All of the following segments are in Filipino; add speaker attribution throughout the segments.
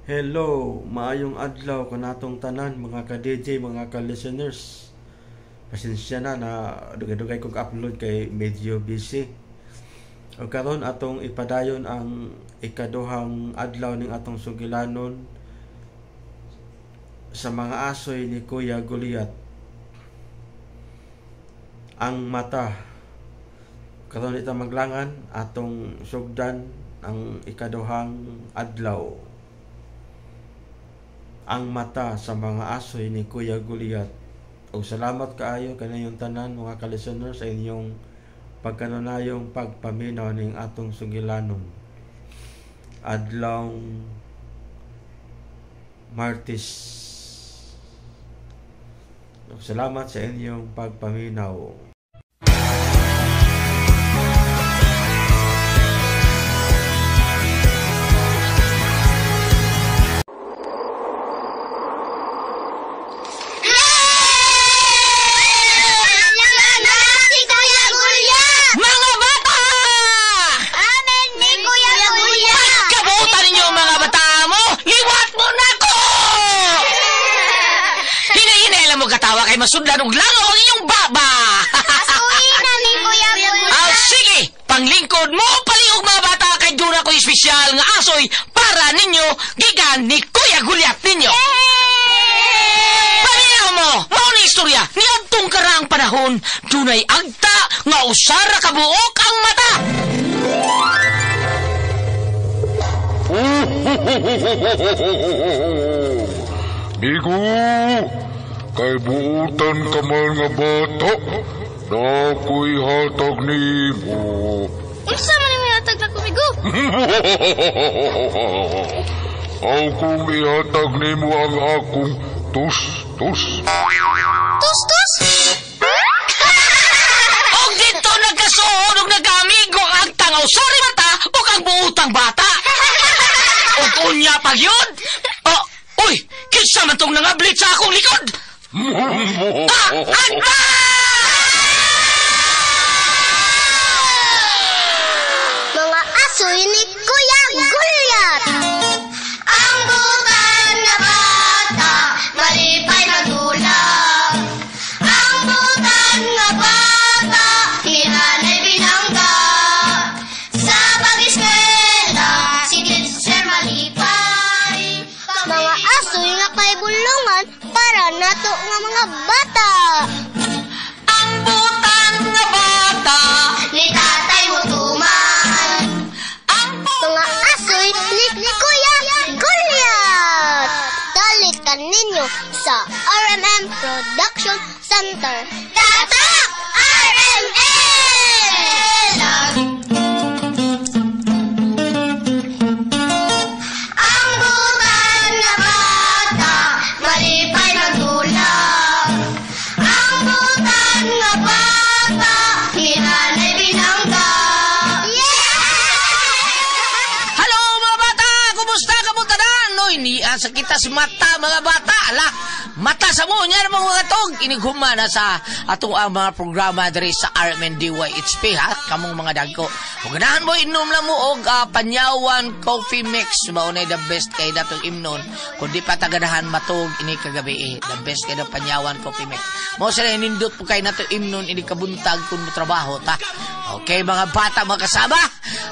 Speaker 1: Hello, maayong adlaw kanatong tanan mga ka-DJ, mga ka-listeners. Pasensya na dugay-dugay kong upload kay medyo busy. O karon atong ipadayon ang ikaduhang adlaw ning atong sugilanon sa mga asoy ni Kuya Goliath. Ang mata. Karon ita maglangan atong sugdan ang ikaduhang adlaw. Ang mata sa mga asoy ni Kuya Goliath. O salamat kaayo kanayong tanan mga ka-listeners sa inyong pagkanunayong pagpaminaw ning atong sugilanon. Adlaw Martes. O salamat sa inyong pagpaminaw.
Speaker 2: Masudlan og langaw ang inyong baba.
Speaker 3: Asuhin na ni Kuya Goliath.
Speaker 2: Sige, panglingkod mo paliog mga bata kay dura ko espesyal nga asoy para ninyo gigan ni Kuya Goliath ninyo. Paminaw mo, mao ni istorya ni adtong karang panahon dunay agta nga usara ka buok ang mata.
Speaker 4: Bigo! Kay buutan ka man nga bata, na ako'y hatag ni mo.
Speaker 3: Unsa man yung hatag na kumigo?
Speaker 4: Akong ihatag ni mo ang akong tus-tus.
Speaker 3: Tus-tus?
Speaker 2: Og dito nagkasuod og nagamigo ang tangaw sorry mata o ang buutang bata. Og unya pag yun? Uy, kinsa man tong nangablit sa akong likod?
Speaker 3: Mga asoy ni Kuya Goliath. Ang butan na bata, malipay na gulang. Ang butan na bata, hinanay binangga. Sa pag-eskwela, si Teacher malipay. Mga asoy nga kay bulungan, para nato nga mga bata.
Speaker 2: Ang butan nga bata
Speaker 3: Ni Tatay Mutuman. Mga asoy ni Kuya Goliath. Dalikan ninyo sa RMM Production Center. Tatak! RMN! Ang butan na bata, malipay na gulang. Ang butan na bata, hinanay binangga.
Speaker 2: Hello mga bata! Kumusta ka mo tanan? No, iniasa kita si mata mga bata. Ala, mata sa mo niya namang mga tog. Inigumana sa atong ang mga programa diri sa RMNDYHP ha. Kamong mga dagko. Kung ganahan mo, inom lang mo og Panyawan Coffee Mix. Maunay the best kay datong imnon. Kung di pa tagadahan matog ini kagabi the best kay the Panyawan Coffee Mix. Mo sila nindot po kay nato imnon ini kabuntag kun mo trabaho ta. Okay mga bata mga kasama.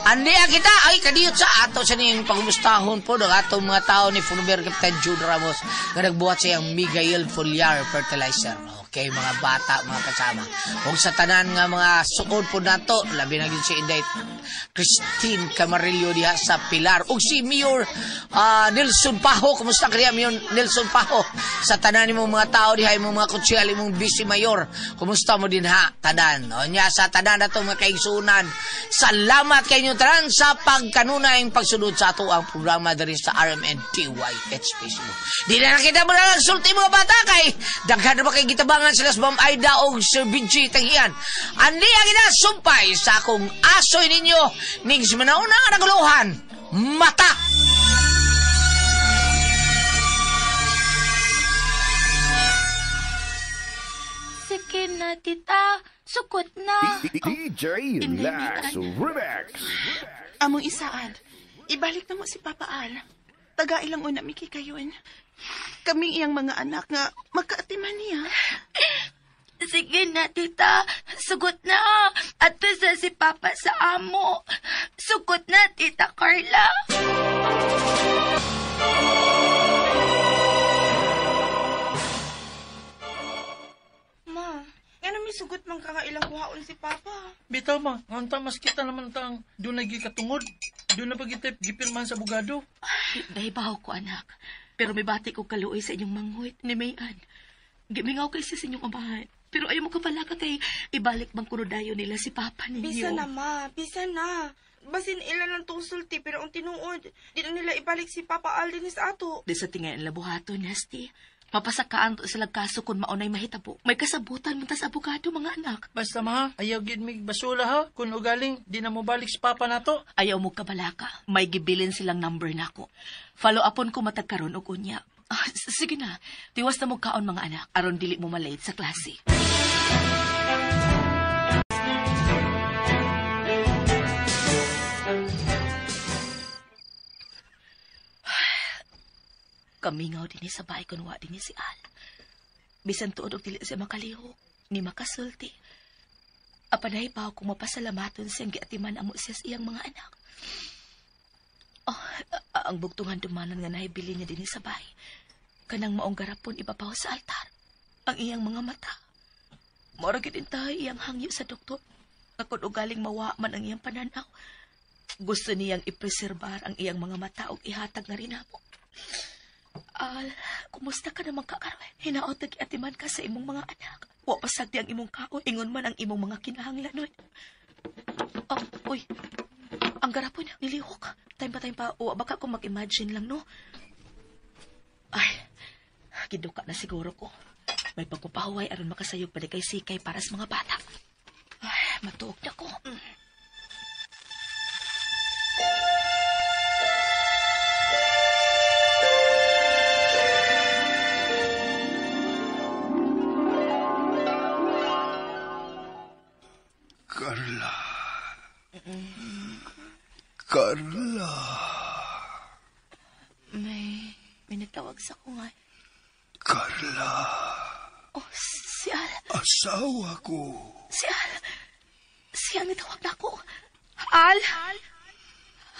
Speaker 2: Andiya kita ay kadiyot sa ato sa ning pagumustahon po ng atong mga tao ni Fulmer Captain Jude Ramos nga nagbuhat siyang Miguel Foliar Fertilizer. Okay mga bata mga kasama. Kung sa tanan nga mga suod po nato labi na gyud si Inday Christine Camarillo diha sa Pilar ug si Mayor Nelson Paho. Kumusta kaya Mayor Nelson Paho? Sa tanan nimo mga tao diha imong mga konsyal imong vice mayor. Kumusta mo din ha tanan? O nya sa tanan nato mga kaigsunan. Salamat kay inyo tanan sa pagkanunay pagsunod sa ato ang programa diri sa RMNDYHP Facebook. Di na kita mo na sulti mga bata kay daghan na ba kay gitabangan sila sa Ma'am Aida o Sir Benji Tagian. Andi ang inasumpay sa akong asoy ninyo ning simanauna nga naguluhan. Mata!
Speaker 5: Sige na, tita. Sukot na.
Speaker 6: DJ Lax Remix.
Speaker 5: Among isaad. Ibalik na mo si Papa Al.
Speaker 6: taga ilang una miki kayon. Kaming iyang mga anak nga makaatiman niya.
Speaker 5: Sige na, tita. Sugot na. At sa si Papa sa amo. Sugot na, Tita Carla.
Speaker 6: Ma, nga may sugot man ka nga ilang kuhaon si Papa.
Speaker 7: Bitaw ma, nganta mas kita naman tang doon nagikatungod. Doon na pagitip gipirman sa bugado.
Speaker 8: Nahibaw ko, anak. Pero may bati ko kaluoy sa inyong manghoy ni Mayan. Gimingaw kay sa inyong amahan. Pero ayaw mo kapala ka kay ibalik bang kunodayo nila si Papa ninyo.
Speaker 6: Bisa na, ma. Bisa na. Basin ilan lang tong sulti pero ang tinuod. Di na nila ibalik si Papa Alden sa ato.
Speaker 8: Di sa tingay ang labuhato, Nasty. Mapasakaan to sila kaso kung maunay mahitabo. May kasabutan mo tas abogado, mga anak.
Speaker 7: Basta ma, ayaw gid mig basula ha. Kung ugaling, di na mo balik sa papa nato.
Speaker 8: Ayaw mo kabalaka. May gibilin silang number nako. Follow upon ko matagkaron og unya. Sige na. Tiwas na mo kaon, mga anak. Aron dili mo malate sa klase. Kamingaw din sa bahay kung wa din si Al. Bisan tuod og dili siya makalihok, ni makasulti. Apanay pa ako mapasalamaton siyang giatiman amo siya sa iyang mga anak. Ang bugtungan dumanan nga nahibili niya din sa bahay. Kanang maong garapon ibabaw sa altar. Ang iyang mga mata. Mora gid tayo iyang hangyo sa doktor. Akon ugaling mawa man ang iyang pananaw. Gusto niyang ipreserbar ang iyang mga mata og ihatag na rin ako. Al, kumusta ka naman kakaroon? Hinaot nag-iatiman ka sa imong mga anak. Wa pasagdi ang imong kao, ingon man ang imong mga kinahanglanon. Uy, ang garapon, nilihok. Time pa, o baka ko mag-imagine lang, no? Ay, giduka na siguro ko. May pagpapahuway aron makasayog pa kay sikay para sa mga bata. Ay, matuog na ko.
Speaker 4: Carla.
Speaker 8: May nagtawag sa ko nga.
Speaker 4: Carla.
Speaker 8: Oh, si Al.
Speaker 4: Asawa ko.
Speaker 8: Si Al. Si Al nagtawag na ako. Al.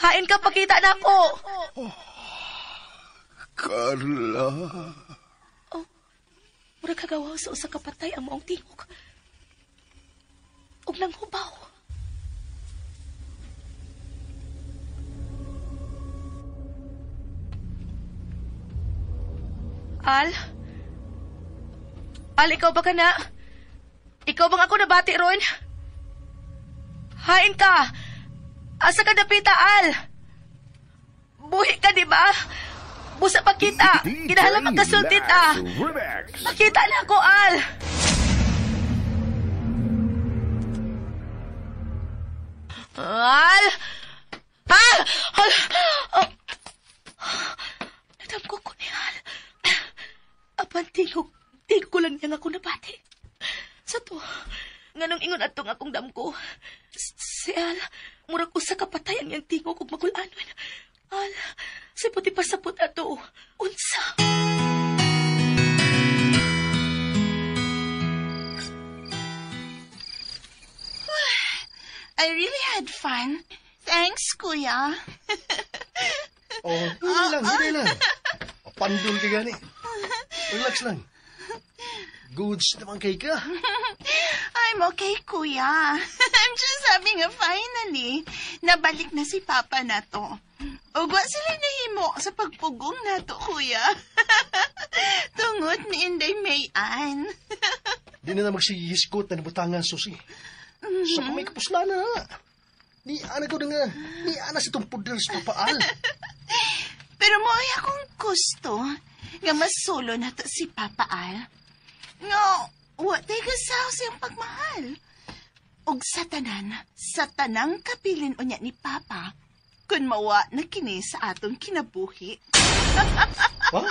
Speaker 8: Hain ka, pakita na ako.
Speaker 4: Carla.
Speaker 8: Mura kagawaw sa usa kapatay ang maong tingog. Og nang hubaw. Al, ikaw ba ka na? Ikaw bang ako nabati ron? Hain ka! Asa ka napita, Al? Buhi ka, di ba? Busa pa kita. Kinahalang magkasultit, Makita na ako, Al. Al! Al! Al! Nadamko ko ni Al. Apan tingog ko lang niyang ako nabati. Sa to, nganong ingon atong akong damko. Si Al, murag usa ka patay ang iyang tingog ug magulanon. Al, si puti pasapot ato. Unsa?
Speaker 6: I really had fun. Thanks, Kuya.
Speaker 9: Hindi lang. Pandol ka gani. Relax lang. Goods naman kay ka.
Speaker 6: I'm okay, Kuya. I'm just having a finally. Nabalik na si Papa na to. Ugwa sila nahimo sa pagpugong na to, Kuya. Tungod ni Inday Mayan.
Speaker 9: Di na magsihiskot na nabutangan, Susi. Sa kamay kapusla na. Di ana ko nga. Di ana sa itong pudral sa papaal.
Speaker 6: Pero mo ay akong gusto nga masulo na to si Papa Al. Nga, what ay kasaw siyang pagmahal. Og sa tanang kapilin unya ni Papa, kun mawa na kini sa atong kinabuhi.
Speaker 9: Ha?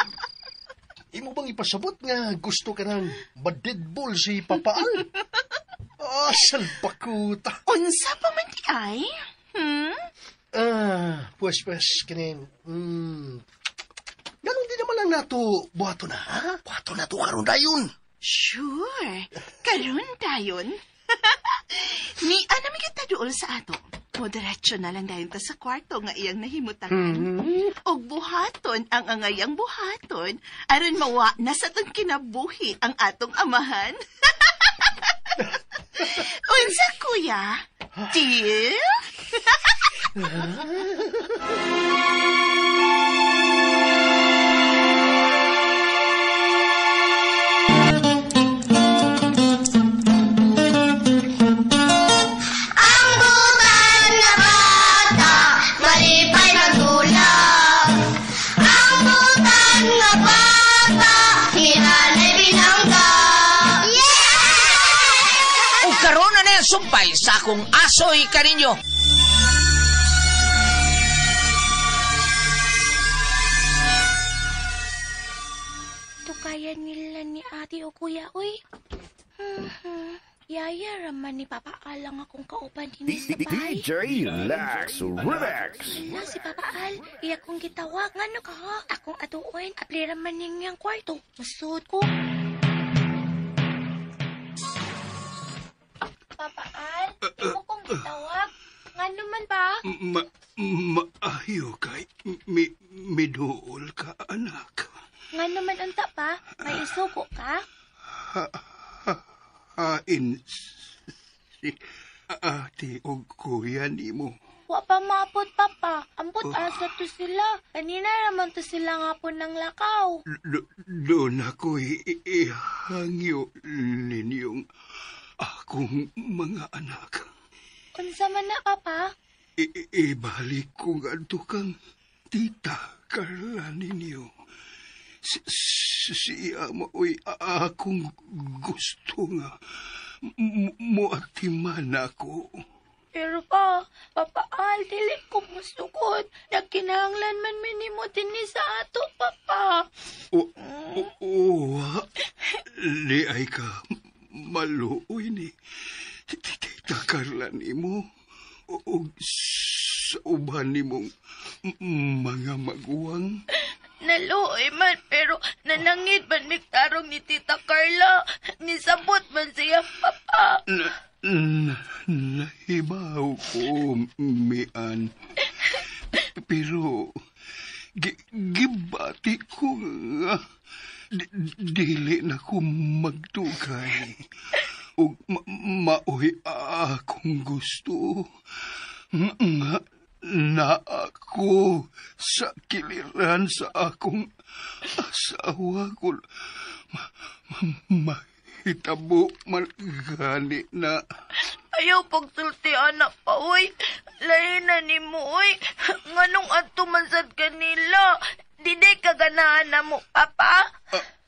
Speaker 9: Imo bang ipasabot nga gusto ka ng badidbol si Papaal? Salbakuta.
Speaker 6: Unsa pa man di ay?
Speaker 9: Pues, kanin. na to, buhato na, ha? Buhato na to karon dayon.
Speaker 6: Sure. Karon dayon. Ni anami kita dool sa ato. Moderatso na lang dayon ta sa kwarto nga iyang nahimutangan. Og buhaton ang angayang buhaton aron mawa na sa tong kinabuhi ang atong amahan. Unsa kuya? Deal?
Speaker 2: Sumpay sa akong asoy kaninyo.
Speaker 5: Tukayan nila ni ate o kuya, uy. Yaya raman ni Papa Al ang akong kauban din sa bahay.
Speaker 10: DJ Relax, relax.
Speaker 5: Wala si Papa Al, iya kong gitawag. Ngano ka ha? Akong atuoy, apli raman niyang kwarto. Masud ko. Papa Al, imo kong gitawag. Ngano man ba?
Speaker 4: Maayo kay miduol ka, anak.
Speaker 5: Ngano man unta pa? May isuko ka?
Speaker 4: Hain si ate o kuya nimo.
Speaker 5: Wa pa maapot, Papa. Ampot asa to sila. Kanina naman to sila nga po ng lakaw.
Speaker 4: Doon ako'y ihangyo ninyong akong mga anak.
Speaker 5: Unsa man na, Papa?
Speaker 4: Ibalik ko nga kang tita Carla ninyo. Siya mo'y akong gusto nga muatiman ako.
Speaker 5: Pero pa, Papa Al, dili ko musukod. Nagkinahanglan man minimo din sa ato, Papa.
Speaker 4: Di ay ka maluoy ni Tita Carla nimo o sa uban nimong mga maguwang.
Speaker 5: Naluoy man, pero nanangid man miktarong ni Tita Carla. Nisabot man siya, Papa.
Speaker 4: Nahibaw ko, mian. Pero, gibati ko nga, dili na ko magtugay. O maoy akong gusto nga na ako sa kiliran sa akong asawa ko. Mahitabo man gani na.
Speaker 5: Ayaw pagsulti, anak pa, uy. Lain na ni mo, uy. Nganong ato mansad kanila. Diday kaganahan na mo, Papa.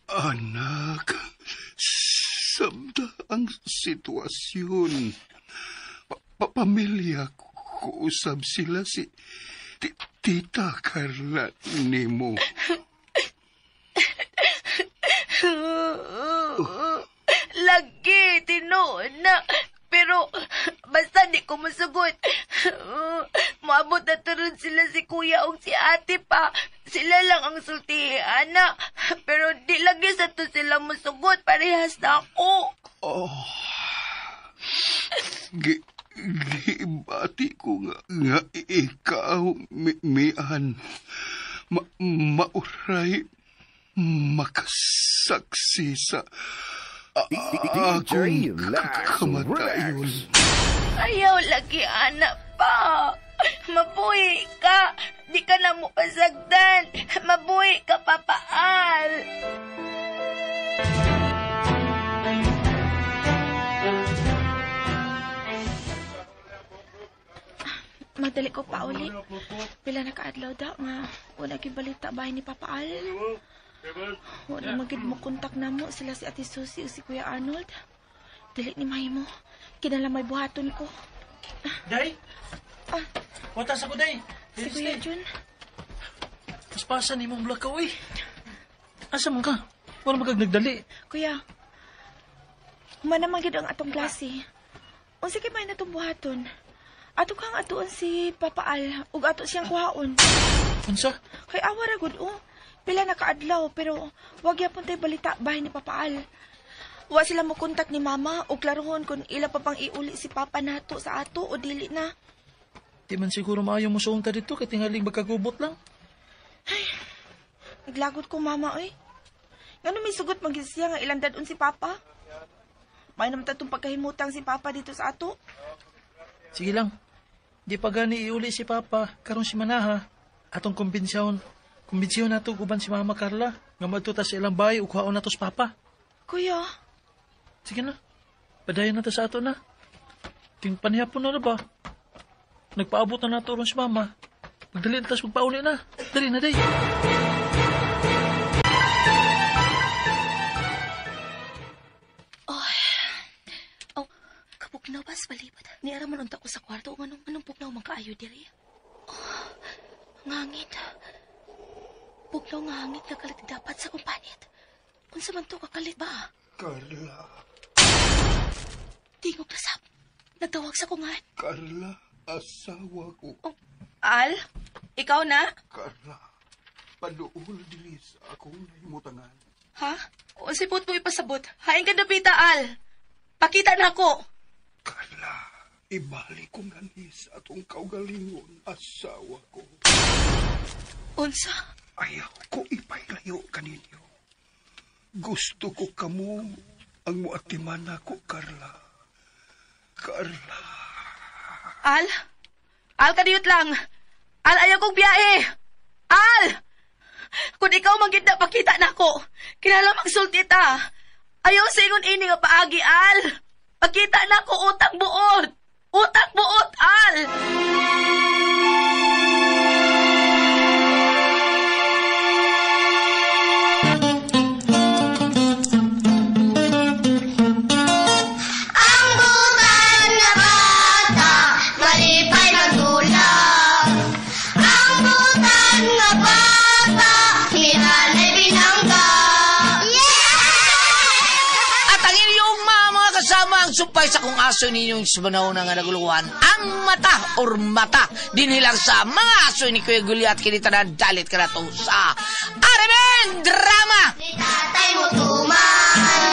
Speaker 4: Anak, sabda ang sitwasyon. Pamilya ko usab sila si Tita Carla nimo.
Speaker 5: Lagi, tinuod na. Pero, basta di ko masugot. Maabot na turun sila si kuya o si ate pa. Sila lang ang sulti, anak. Pero di lagi sa to sila masugot. Parehas na ako.
Speaker 4: Oh. Gibati ko nga ikaw, mian. Mauray makasaksi sa akong kamatayon.
Speaker 5: Ayaw lagi, anak pa. Mabuhi ka. Di ka na mo pasagdan. Mabuhi ka, Papa Al. Magdali ko pa uli. Pila nakaadlaw daw nga wala gibalita bahay ni Papa Al. Wala magid mo kontak na mo sila si Ate Susie o si Kuya Arnold. Dili ni mahimo. Kinala may buhaton ko.
Speaker 7: Day? Watas ako, Day.
Speaker 5: Si Kuya Jun.
Speaker 7: Paspasan ni mong blakaw, eh. Asa mo ka? Wala magagdali.
Speaker 5: Kuya, humanamang gid ang atong klase. Unsa kay may natong buhaton? Ato kang atuon si Papa Al ug ato siyang kuhaon.
Speaker 7: Unsa?
Speaker 5: Kay awa ra gud
Speaker 8: Pila na kaadlaw, pero wag yapon tayo balita bahay ni Papa Al. Wa sila mo kontak ni Mama o klarohon kung ila pa pang iuli si Papa nato sa ato o dili na.
Speaker 7: Di man siguro maayo mo suong ta dito, katingaling magkagubot lang.
Speaker 8: Naglagot ko, Mama, oy. Ngano may sugot mag-isya nga ilang dadon si Papa? May naman tatong pagkahimutang si Papa dito sa ato.
Speaker 7: Sige lang. Di pa gani iuli si Papa, karon si Manaha. Atong kumbensyon nato guban si Mama Carla. Nga madto sa ilang bahay, ukuhaon nato si Papa.
Speaker 8: Kuya.
Speaker 7: Sige na. Padayon nato sa ato na. Ting panihapon na ba? Nagpaabot na nato ron si Mama. Magdali na tas magpauli na. Dali na, day.
Speaker 8: Pugnaw ba sa balibad? Niara man unta ko sa kwarto o anong pugnaw makaayo diri? Oh, ngangit. Pugnaw ngangit na kalit dapat sa kumpanit. Unsa man to kakalit ba?
Speaker 4: Carla.
Speaker 8: Tingog na sab. Nagtawag sa kungan.
Speaker 4: Carla, asawa ko.
Speaker 8: Oh, Al? Ikaw na?
Speaker 4: Carla, paduol dili sa akong nahimutangan.
Speaker 8: Ha? Unsa put mo ipasabot? Haing ka dapita, Al. Pakita na ako.
Speaker 4: Carla, ibalik ko nga ni sa atong kaugalingon asawa ko.
Speaker 8: Unsa?
Speaker 4: Ayaw ko ipailayo kaninyo. Gusto ko kamo ang muatiman ako, Carla. Carla.
Speaker 8: Al? Al, kadiyot lang. Al, ayaw kong biyahe. Al! Kung ikaw manggit na pakita na ako, kinala magsulti ta. Ayaw sa ingon ini nga paagi, Al. Pakita na ako utang buot. Utang buot, Al.
Speaker 3: Ang butan nga bata, malipay magdulag. Ang butan nga bata, hinanay binangga.
Speaker 2: At ang inyong mga kasama ang supay sa kung aso ninyong sumanaw na nga naguluhan ang mata or mata dinilang sa mga aso ni Kuya Guliat kinita na dalit ka na to sa Aramen Drama.
Speaker 3: Ni tatay mo tuman.